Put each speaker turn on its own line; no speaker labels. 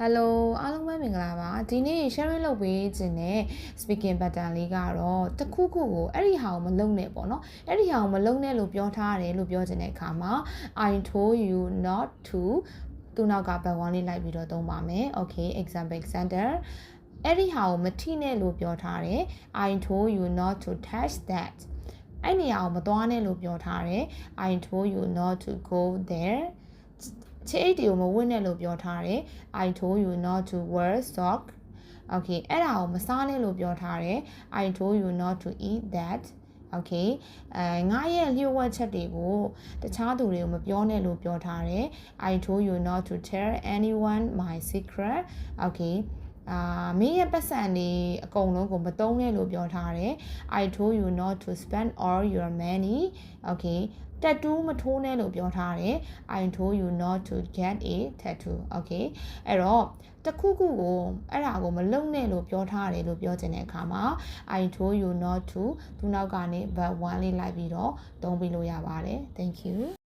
Hello အားလုံးပဲမင်္ဂလာပါဒီနေ့ sharing လုပ်ပေးခြင်းနဲ့ speaking pattern လေးကတော့တခုခုကိုအဲ့ဒီဟာကိုမလုံနဲ့ပေါ့နော်အဲ့ဒီဟာကိုမလုံနဲ့လို့ပြောထားရတယ်လို့ပြောခြင်းတဲ့အခါမှာ I told you not to သူနောက်ကဘတ်ဝန်းလေးလိုက်ပြီးတော့သုံးပါမယ် Okay example center အဲ့ဒီဟာကိုမထိနဲ့လို့ပြောထားတယ် I told you not to touch that အဲ့နေရာကိုမသွားနဲ့လို့ပြောထားတယ် I told you not to go thereချစ်အိတ်တွေကိုမဝတ်နဲ့လို့ပြောထားတယ် I told you not to wear sock Okay အဲ့ဒါကိုမစားနဲ့လို့ပြောထားတယ် I told you not to eat that Okay ငါရဲ့လျှို့ဝှက်ချက်တွေကိုတခြားသူတွေကိုမပြောနဲ့လို့ပြောထားတယ် I told you not to tell anyone my secret Okay မင်းရဲ့ပတ်စံတွေအကုန်လုံးကိုမသုံးနဲ့လို့ပြောထားတယ် I told you not to spend all your money Okay tattoo မထိုးနဲ့လို့ပြောထားတယ် I told you not to get a tattoo Okay အဲ့တော့တခုခုကိုအဲ့ဒါကိုမလုပ်နဲ့လို့ပြောထားတယ်လို့ပြောချင်တဲ့အခါမှာ I told you not to သူနောက်ကနေ but one လေးလိုက်ပြီးတော့သုံးပြီးလို့ရပါတယ် Thank you